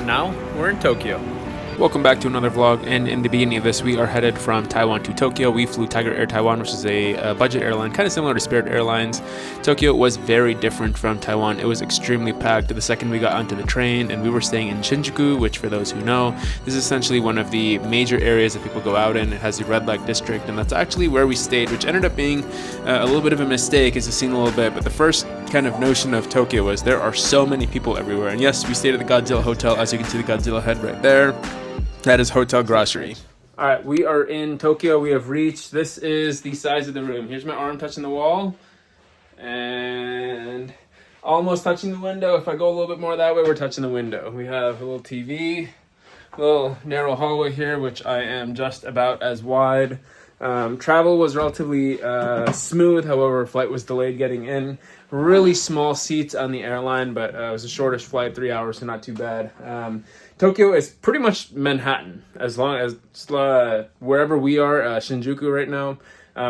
and now we're in Tokyo. Welcome back to another vlog, and in the beginning of this we are headed from Taiwan to Tokyo. We flew Tiger Air Taiwan, which is a budget airline, kind of similar to Spirit Airlines. Tokyo was very different from Taiwan. It was extremely packed the second we got onto the train, and we were staying in Shinjuku, which for those who know, this is essentially one of the major areas that people go out in. It has the red light district, and that's actually where we stayed, which ended up being a little bit of a mistake, as you've seen a little bit. But the first kind of notion of Tokyo was there are so many people everywhere. And yes, we stayed at the Godzilla Hotel, as you can see the Godzilla head right there. That is Hotel Grocery. All right, we are in Tokyo. We have reached. This is the size of the room. Here's my arm touching the wall, and almost touching the window. If I go a little bit more that way, we're touching the window. We have a little TV, a little narrow hallway here, which I am just about as wide. Travel was relatively smooth. However, flight was delayed getting in. Really small seats on the airline, but it was the shortest flight, 3 hours, so not too bad. Tokyo is pretty much Manhattan, as long as wherever we are, Shinjuku right now,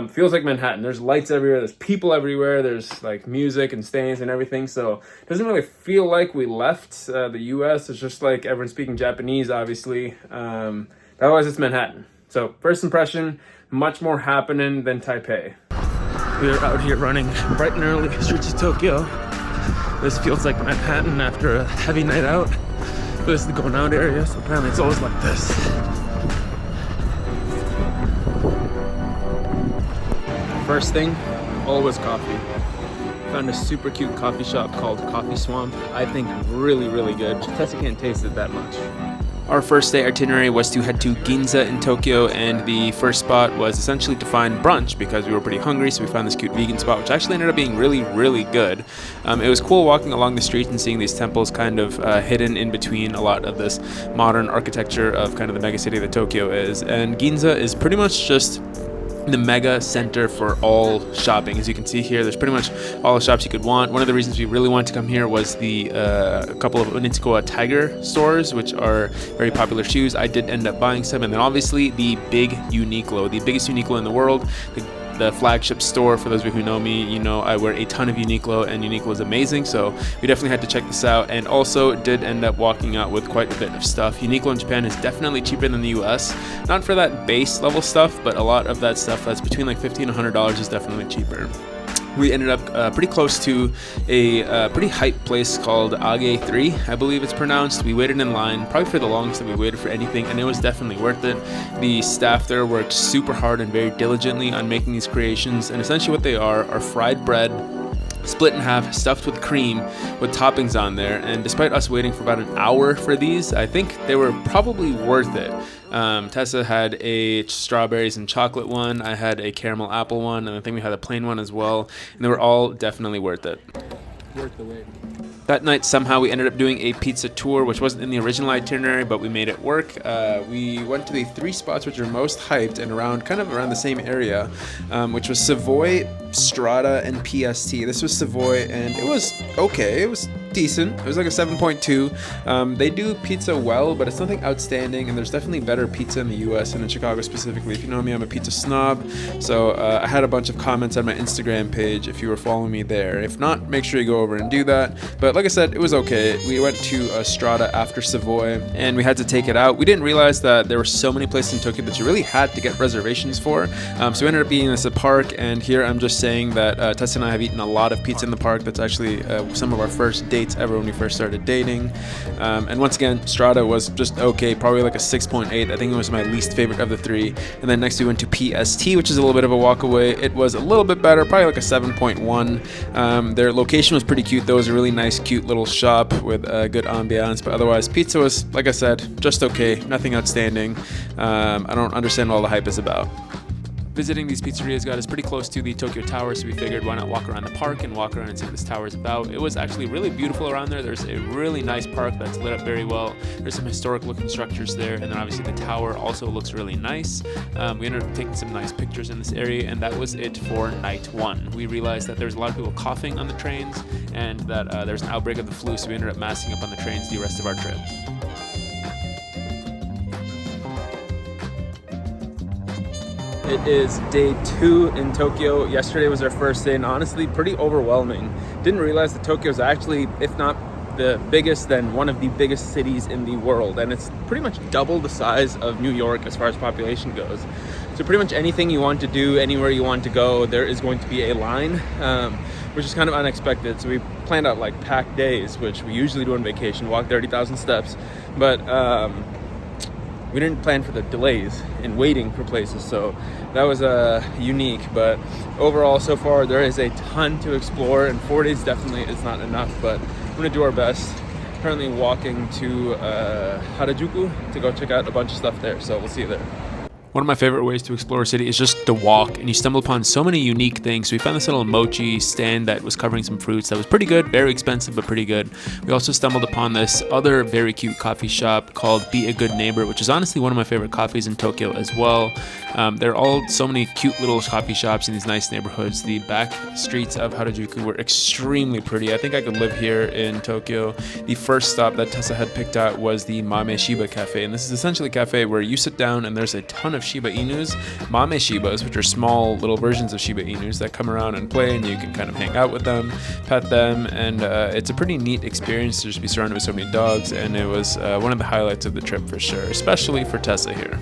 feels like Manhattan. There's lights everywhere, there's people everywhere, there's like music and stains and everything, so it doesn't really feel like we left the US. It's just like everyone's speaking Japanese, obviously. But otherwise, it's Manhattan. So first impression, much more happening than Taipei. We are out here running bright and early streets of Tokyo. This feels like Manhattan after a heavy night out. This is the going out area, so apparently it's always like this. First thing, always coffee. Found a super cute coffee shop called Coffee Swamp. I think really, really good. Tessa can't taste it that much. Our first day itinerary was to head to Ginza in Tokyo, and the first spot was essentially to find brunch because we were pretty hungry, so we found this cute vegan spot, which actually ended up being really, really good. It was cool walking along the streets and seeing these temples kind of hidden in between a lot of this modern architecture of kind of the megacity that Tokyo is. And Ginza is pretty much just the mega center for all shopping. As you can see here, there's pretty much all the shops you could want. One of the reasons we really wanted to come here was the couple of Onitsuka Tiger stores, which are very popular shoes. I did end up buying some, and then obviously the big Uniqlo, the biggest Uniqlo in the world, the flagship store. For those of you who know me, you know I wear a ton of Uniqlo, and Uniqlo is amazing, so we definitely had to check this out, and also did end up walking out with quite a bit of stuff. Uniqlo in Japan is definitely cheaper than the US, not for that base level stuff, but a lot of that stuff that's between like $50 and $100 is definitely cheaper. We ended up pretty close to a pretty hype place called Age 3, I believe it's pronounced. We waited in line, probably for the longest that we waited for anything, and it was definitely worth it. The staff there worked super hard and very diligently on making these creations, and essentially what they are fried bread, split in half, stuffed with cream, with toppings on there. And despite us waiting for about an hour for these, I think they were probably worth it. Tessa had a strawberries and chocolate one, I had a caramel apple one, and I think we had a plain one as well, and they were all definitely worth it. Worth the wait. That night, somehow, we ended up doing a pizza tour, which wasn't in the original itinerary, but we made it work. We went to the three spots which are most hyped and kind of around the same area, which was Savoy, Strata, and PST. This was Savoy, and it was okay. It was decent. It was like a 7.2. They do pizza well, but it's nothing outstanding, and there's definitely better pizza in the US and in Chicago specifically. If you know me, I'm a pizza snob, so I had a bunch of comments on my Instagram page if you were following me there. If not, make sure you go over and do that. But like I said, it was okay. We went to Strata after Savoy, and we had to take it out. We didn't realize that there were so many places in Tokyo that you really had to get reservations for. So we ended up being in this park, and here I'm just saying that Tessa and I have eaten a lot of pizza in the park. That's actually some of our first dates ever when we first started dating. And once again, Strata was just okay, probably like a 6.8. I think it was my least favorite of the three. And then next we went to PST, which is a little bit of a walk away. It was a little bit better, probably like a 7.1. Their location was pretty cute though. It was a really nice, cute little shop with good ambiance, but otherwise pizza was, like I said, just okay, nothing outstanding. I don't understand what all the hype is about. Visiting these pizzerias got us pretty close to the Tokyo Tower, so we figured why not walk around the park and walk around and see what this tower is about. It was actually really beautiful around there. There's a really nice park that's lit up very well. There's some historic looking structures there, and then obviously the tower also looks really nice. We ended up taking some nice pictures in this area, and that was it for night one. We realized that there's a lot of people coughing on the trains, and that there's an outbreak of the flu, so we ended up masking up on the trains the rest of our trip. It is day 2 in Tokyo. Yesterday was our first day, and honestly, pretty overwhelming. Didn't realize that Tokyo is actually, if not the biggest and one of the biggest cities in the world, and it's pretty much double the size of New York as far as population goes. So pretty much anything you want to do, anywhere you want to go, there is going to be a line, which is kind of unexpected. So we planned out like packed days, which we usually do on vacation, walk 30,000 steps, but we didn't plan for the delays in waiting for places, so that was unique. But overall, so far, there is a ton to explore, and 4 days definitely is not enough, but we're gonna do our best. Currently walking to Harajuku to go check out a bunch of stuff there, so we'll see you there. One of my favorite ways to explore a city is just to walk, and you stumble upon so many unique things. So we found this little mochi stand that was covering some fruits that was pretty good, very expensive, but pretty good. We also stumbled upon this other very cute coffee shop called Be a Good Neighbor, which is honestly one of my favorite coffees in Tokyo as well. There are all so many cute little coffee shops in these nice neighborhoods. The back streets of Harajuku were extremely pretty. I think I could live here in Tokyo. The first stop that Tessa had picked out was the Mame Shiba Cafe, and this is essentially a cafe where you sit down and there's a ton of Shiba Inus, Mame Shibas, which are small little versions of Shiba Inus that come around and play, and you can kind of hang out with them, pet them, and it's a pretty neat experience to just be surrounded with so many dogs, and it was one of the highlights of the trip for sure, especially for Tessa here.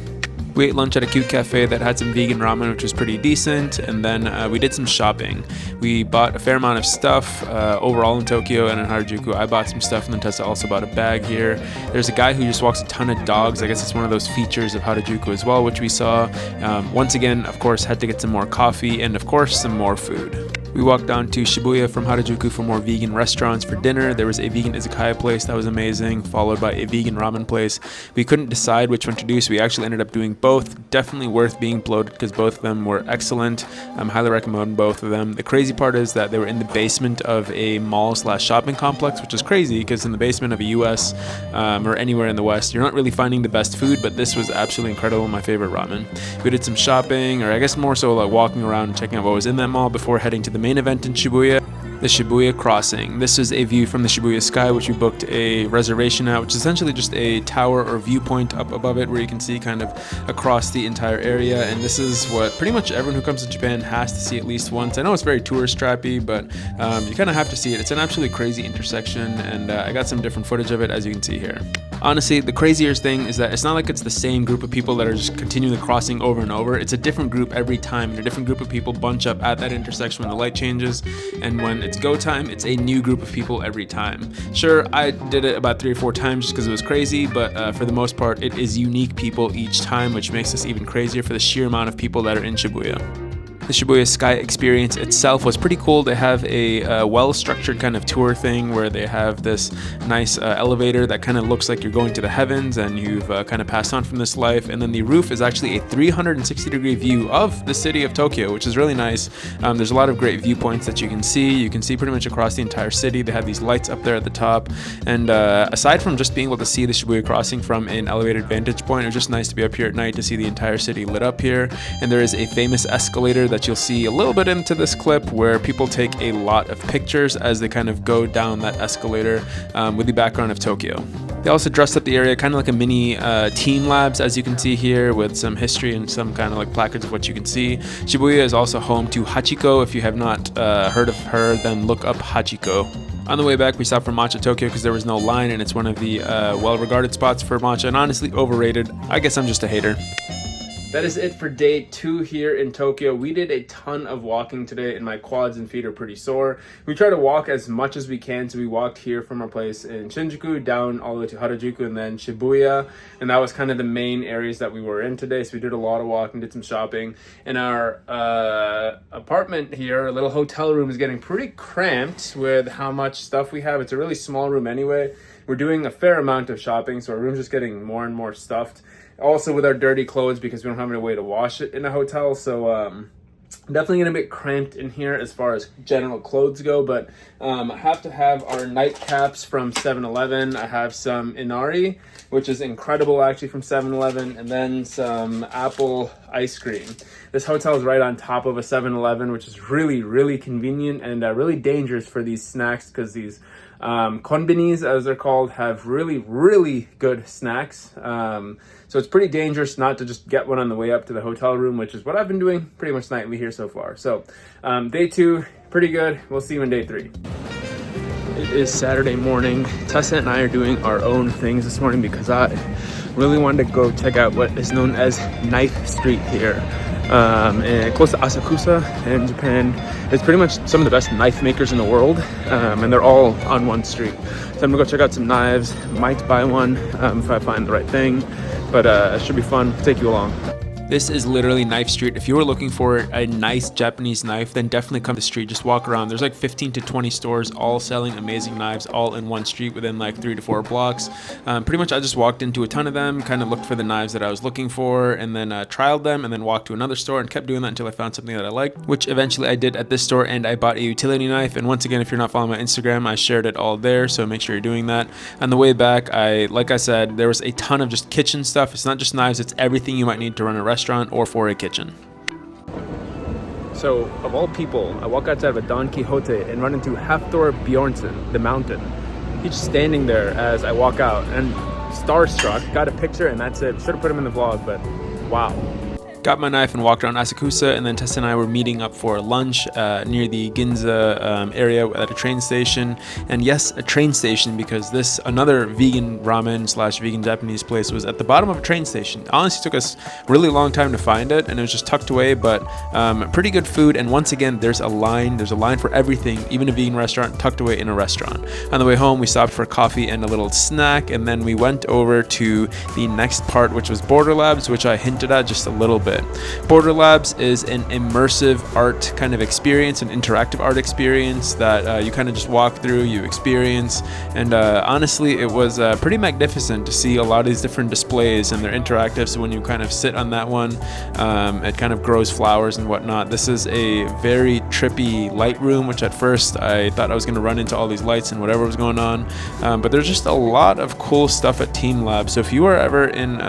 We ate lunch at a cute cafe that had some vegan ramen, which was pretty decent, and then we did some shopping. We bought a fair amount of stuff overall in Tokyo and in Harajuku. I bought some stuff, and then Tessa also bought a bag here. There's a guy who just walks a ton of dogs. I guess it's one of those features of Harajuku as well, which we saw. Once again, of course, had to get some more coffee and, of course, some more food. We walked down to Shibuya from Harajuku for more vegan restaurants for dinner. There was a vegan izakaya place that was amazing, followed by a vegan ramen place. We couldn't decide which one to do, so we actually ended up doing both. Definitely worth being bloated because both of them were excellent. Highly recommend both of them. The crazy part is that they were in the basement of a mall/shopping complex, which is crazy because in the basement of a US or anywhere in the West, you're not really finding the best food, but this was absolutely incredible. My favorite ramen. We did some shopping, or I guess more so like walking around and checking out what was in that mall before heading to the main event in Shibuya, the Shibuya Crossing. This is a view from the Shibuya sky, which we booked a reservation at, which is essentially just a tower or viewpoint up above it where you can see kind of across the entire area. And this is what pretty much everyone who comes to Japan has to see at least once. I know it's very tourist trappy, but you kind of have to see it. It's an absolutely crazy intersection, and I got some different footage of it, as you can see here. Honestly, the craziest thing is that it's not like it's the same group of people that are just continuing the crossing over and over. It's a different group every time, and a different group of people bunch up at that intersection when the light changes, and when it's go time, it's a new group of people every time. Sure, I did it about 3 or 4 times just because it was crazy, but for the most part, it is unique people each time, which makes this even crazier for the sheer amount of people that are in Shibuya. The Shibuya Sky experience itself was pretty cool. They have a well-structured kind of tour thing where they have this nice elevator that kind of looks like you're going to the heavens and you've kind of passed on from this life. And then the roof is actually a 360-degree view of the city of Tokyo, which is really nice. There's a lot of great viewpoints that you can see. You can see pretty much across the entire city. They have these lights up there at the top. And aside from just being able to see the Shibuya crossing from an elevated vantage point, it was just nice to be up here at night to see the entire city lit up here. And there is a famous escalator that you'll see a little bit into this clip where people take a lot of pictures as they kind of go down that escalator with the background of Tokyo. They also dressed up the area kind of like a mini teen labs, as you can see here, with some history and some kind of like placards of what you can see. Shibuya is also home to Hachiko. If you have not heard of her, then look up Hachiko. On the way back, we stopped for Matcha Tokyo because there was no line, and it's one of the well-regarded spots for matcha, and honestly overrated. I guess I'm just a hater. That is it for day 2 here in Tokyo. We did a ton of walking today, and my quads and feet are pretty sore. We try to walk as much as we can, so we walked here from our place in Shinjuku down all the way to Harajuku and then Shibuya, and that was kind of the main areas that we were in today. So we did a lot of walking, did some shopping. And our apartment here, a little hotel room, is getting pretty cramped with how much stuff we have. It's a really small room anyway. We're doing a fair amount of shopping, so our room's just getting more and more stuffed. Also with our dirty clothes because we don't have any way to wash it in a hotel. So definitely getting a bit cramped in here as far as general clothes go. But I have to have our nightcaps from 7-Eleven. I have some inari, which is incredible actually, from 7-Eleven. And then some apple ice cream. This hotel is right on top of a 7-Eleven, which is really, really convenient and really dangerous for these snacks because these konbinis, as they're called, have really, really good snacks. So it's pretty dangerous not to just get one on the way up to the hotel room, which is what I've been doing pretty much nightly here so far. So day 2, pretty good. We'll see you in day 3. It is Saturday morning. Tessa and I are doing our own things this morning because I really wanted to go check out what is known as Knife Street here. And close to Asakusa in Japan. It's pretty much some of the best knife makers in the world, and they're all on one street. So I'm gonna go check out some knives, might buy one if I find the right thing, but it should be fun. I'll take you along. This is literally Knife Street. If you were looking for a nice Japanese knife, then definitely come to the street. Just walk around. There's like 15 to 20 stores all selling amazing knives all in one street within like 3 to 4 blocks. Pretty much I just walked into a ton of them, kind of looked for the knives that I was looking for, and then trialed them, and then walked to another store and kept doing that until I found something that I liked, which eventually I did at this store, and I bought a utility knife. And once again, if you're not following my Instagram, I shared it all there, so make sure you're doing that. On the way back, like I said, there was a ton of just kitchen stuff. It's not just knives, it's everything you might need to run a restaurant or for a kitchen. So, of all people, I walk outside of a Don Quixote and run into Hafthor Bjornsson, the mountain. He's just standing there as I walk out, and starstruck, got a picture, and that's it. Should have put him in the vlog, but wow. Got my knife and walked around Asakusa, and then Tessa and I were meeting up for lunch near the Ginza area at a train station. And yes, a train station, because this another vegan ramen slash vegan Japanese place was at the bottom of a train station. Honestly, took us a really long time to find it, and it was just tucked away, but pretty good food. And once again, there's a line for everything, even a vegan restaurant tucked away in a restaurant. On the way home, we stopped for coffee and a little snack, and then we went over to the next part, which was Border Labs, which I hinted at just a little bit. Border Labs is an immersive art kind of experience, an interactive art experience that you kind of just walk through, you experience, and honestly it was pretty magnificent to see a lot of these different displays, and they're interactive, so when you kind of sit on that one, it kind of grows flowers and whatnot. This is a very trippy light room, which at first I thought I was going to run into all these lights and whatever was going on, but there's just a lot of cool stuff at Team Lab. So if you are ever in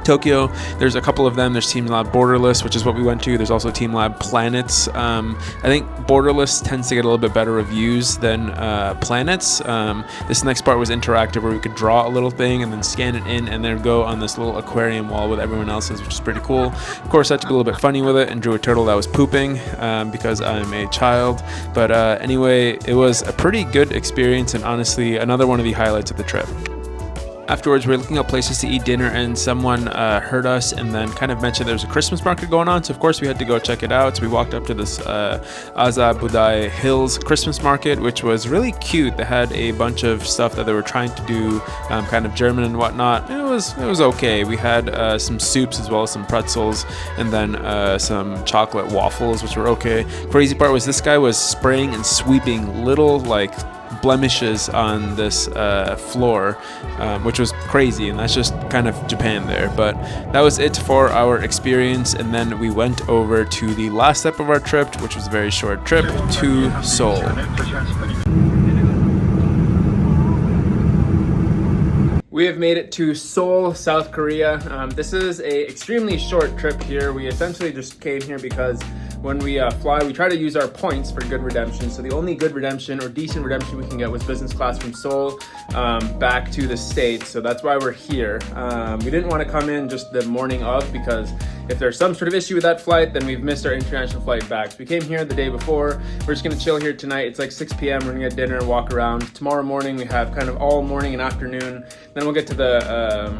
Tokyo, there's a couple of them. There's Team Lab Borderless, which is what we went to. There's also Team Lab Planets. I think Borderless tends to get a little bit better reviews than Planets. This next part was interactive, where we could draw a little thing and then scan it in, and then go on this little aquarium wall with everyone else's, which is pretty cool. Of course, I had to be a little bit funny with it and drew a turtle that was pooping because I'm a child. But anyway, it was a pretty good experience, and honestly, another one of the highlights of the trip. Afterwards, we were looking up places to eat dinner, and someone heard us and then kind of mentioned there was a Christmas market going on. So of course we had to go check it out. So we walked up to this Azabudai Hills Christmas market, which was really cute. They had a bunch of stuff that they were trying to do kind of German and whatnot. It was okay. We had some soups as well as some pretzels, and then some chocolate waffles, which were okay. Crazy part was this guy was spraying and sweeping little like blemishes on this floor, which was crazy, and that's just kind of Japan there. But that was it for our experience, and then we went over to the last step of our trip, which was a very short trip to Seoul. We have made it to Seoul, South Korea. This is a extremely short trip here. We essentially just came here because when we fly, we try to use our points for good redemption. So the only good redemption or decent redemption we can get was business class from Seoul back to the States. So that's why we're here. We didn't want to come in just the morning of, because if there's some sort of issue with that flight, then we've missed our international flight back. So we came here the day before. We're just gonna chill here tonight. It's like 6 p.m. We're gonna get dinner, walk around. Tomorrow morning, we have kind of all morning and afternoon. Then we'll get to the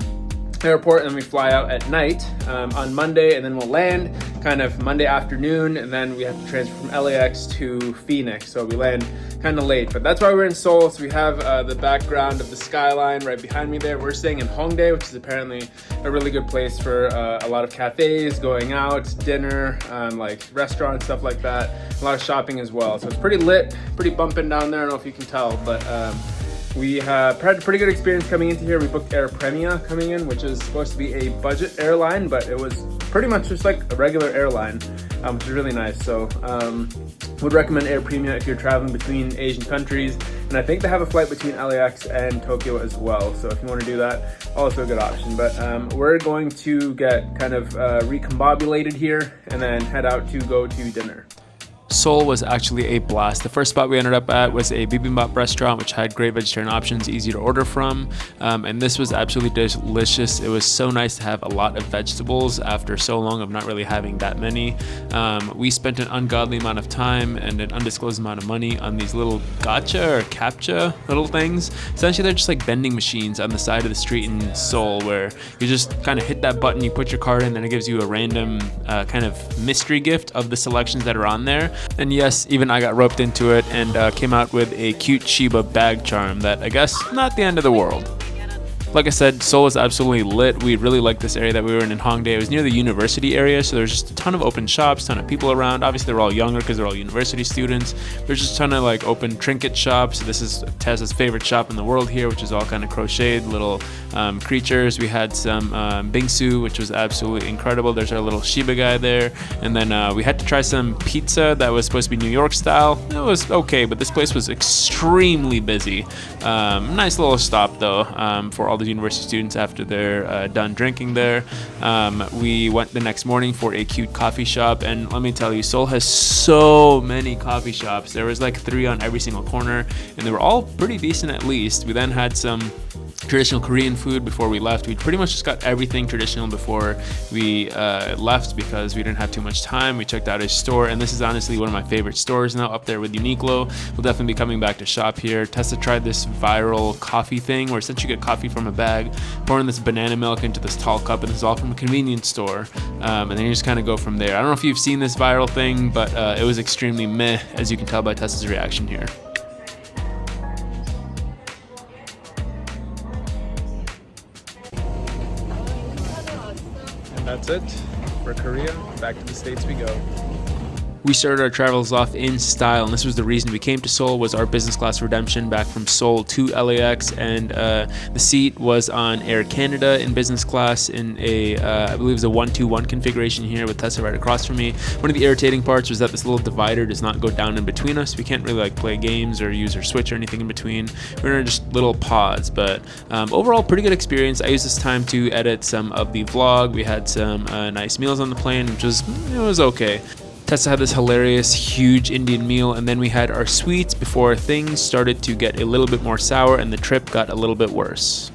airport, and we fly out at night on Monday, and then we'll land kind of Monday afternoon, and then we have to transfer from LAX to Phoenix, so we land kind of late. But that's why we're in Seoul. So we have the background of the skyline right behind me there. We're staying in Hongdae, which is apparently a really good place for a lot of cafes, going out, dinner, like restaurants, stuff like that. A lot of shopping as well. So it's pretty lit, pretty bumping down there. I don't know if you can tell, but we have had a pretty good experience coming into here. We booked Air Premia coming in, which is supposed to be a budget airline, but it was pretty much just like a regular airline, which is really nice. So would recommend Air Premia if you're traveling between Asian countries. And I think they have a flight between LAX and Tokyo as well. So if you want to do that, also a good option. But we're going to get kind of recombobulated here and then head out to go to dinner. Seoul was actually a blast. The first spot we ended up at was a bibimbap restaurant, which had great vegetarian options, easy to order from, and this was absolutely delicious. It was so nice to have a lot of vegetables after so long of not really having that many. We spent an ungodly amount of time and an undisclosed amount of money on these little gacha or captcha little things. Essentially, they're just like vending machines on the side of the street in Seoul, where you just kind of hit that button, you put your card in, and it gives you a random kind of mystery gift of the selections that are on there. And yes, even I got roped into it and came out with a cute Shiba bag charm that I guess not the end of the world. Like I said, Seoul is absolutely lit. We really liked this area that we were in Hongdae. It was near the university area, so there's just a ton of open shops, ton of people around. Obviously, they're all younger because they're all university students. There's just a ton of like open trinket shops. This is Tessa's favorite shop in the world here, which is all kind of crocheted little creatures. We had some bingsu, which was absolutely incredible. There's our little Shiba guy there. And then we had to try some pizza that was supposed to be New York style. It was okay, but this place was extremely busy. Nice little stop though for all the university students after they're done drinking there. We went the next morning for a cute coffee shop, and let me tell you, Seoul has so many coffee shops. There was like 3 on every single corner, and they were all pretty decent at least. We then had some traditional Korean food before we left. We pretty much just got everything traditional before we left because we didn't have too much time. We checked out a store, and this is honestly one of my favorite stores now, up there with Uniqlo. We'll definitely be coming back to shop here. Tessa tried this viral coffee thing where since you get coffee from a bag, pouring this banana milk into this tall cup, and this is all from a convenience store, and then you just kind of go from there. I don't know if you've seen this viral thing, but it was extremely meh, as you can tell by Tessa's reaction here. That's it for Korea. Back to the States we go. We started our travels off in style, and this was the reason we came to Seoul, was our business class redemption back from Seoul to LAX, and the seat was on Air Canada in business class in a, I believe it was a 1-2-1 configuration here with Tessa right across from me. One of the irritating parts was that this little divider does not go down in between us. We can't really like play games or use our Switch or anything in between. We're in just little pods, but overall pretty good experience. I used this time to edit some of the vlog. We had some nice meals on the plane, which was okay. Tessa had this hilarious, huge Indian meal, and then we had our sweets before things started to get a little bit more sour and the trip got a little bit worse.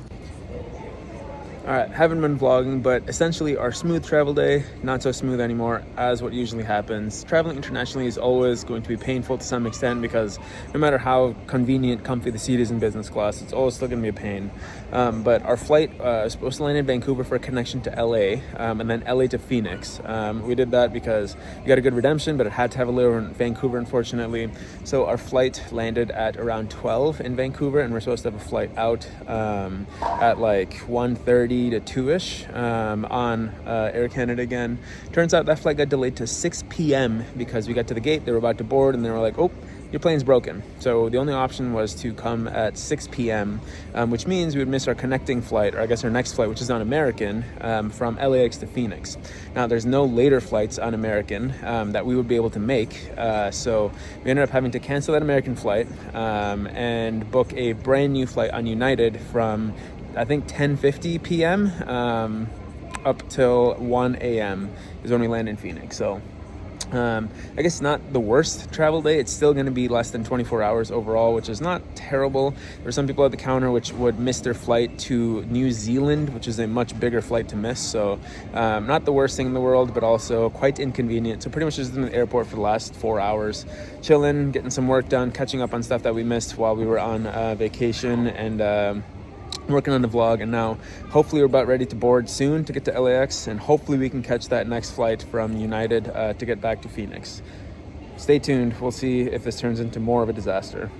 Alright, haven't been vlogging, but essentially our smooth travel day, not so smooth anymore as what usually happens. Traveling internationally is always going to be painful to some extent because no matter how convenient, comfy the seat is in business class, it's always still going to be a pain. But our flight was supposed to land in Vancouver for a connection to LA, and then LA to Phoenix. We did that because we got a good redemption, but it had to have a layover in Vancouver, unfortunately. So our flight landed at around 12 in Vancouver, and we're supposed to have a flight out at like 1:30 to 2-ish on Air Canada again. Turns out that flight got delayed to 6 p.m. because we got to the gate, they were about to board, and they were like, oh, your plane's broken. So the only option was to come at 6 p.m., which means we would miss our connecting flight, or I guess our next flight, which is on American, from LAX to Phoenix. Now, there's no later flights on American that we would be able to make, so we ended up having to cancel that American flight and book a brand new flight on United from I think 10:50 p.m. Up till 1 a.m. is when we land in Phoenix. So I guess not the worst travel day. It's still going to be less than 24 hours overall, which is not terrible. There were some people at the counter which would miss their flight to New Zealand, which is a much bigger flight to miss. So not the worst thing in the world, but also quite inconvenient. So pretty much just in the airport for the last 4 hours, chilling, getting some work done, catching up on stuff that we missed while we were on vacation, and working on the vlog. And now hopefully we're about ready to board soon to get to LAX, and hopefully we can catch that next flight from United to get back to Phoenix. Stay tuned. We'll see if this turns into more of a disaster.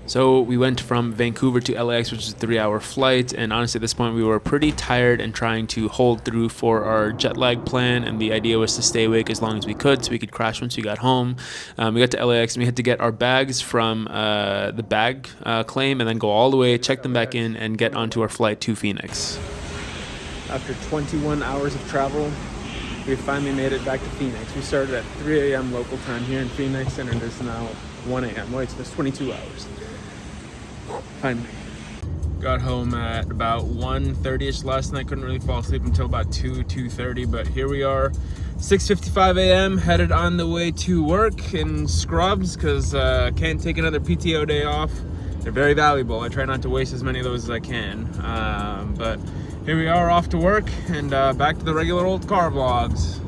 So we went from Vancouver to LAX, which is a 3-hour flight, and honestly at this point we were pretty tired and trying to hold through for our jet lag plan, and the idea was to stay awake as long as we could so we could crash once we got home. We got to LAX and we had to get our bags from the bag claim and then go all the way, check them back in, and get onto our flight to Phoenix. After 21 hours of travel, we finally made it back to Phoenix. We started at 3 a.m. local time here in Phoenix, and it is now 1 a.m. Wait, so that's 22 hours. Finally. Got home at about 1:30ish last night. Couldn't really fall asleep until about 2:30, but here we are. 6:55 a.m. headed on the way to work in scrubs because can't take another PTO day off. They're very valuable. I try not to waste as many of those as I can. But here we are off to work and back to the regular old car vlogs.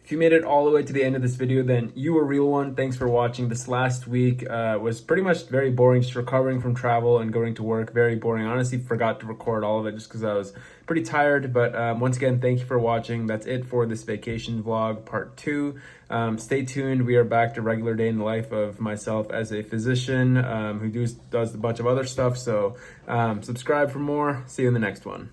If you made it all the way to the end of this video, then you a real one. Thanks for watching. This last week was pretty much very boring, just recovering from travel and going to work. Very boring. I honestly forgot to record all of it just because I was pretty tired. But once again, thank you for watching. That's it for this vacation vlog part 2. Stay tuned. We are back to regular day in the life of myself as a physician who does a bunch of other stuff. So subscribe for more. See you in the next one.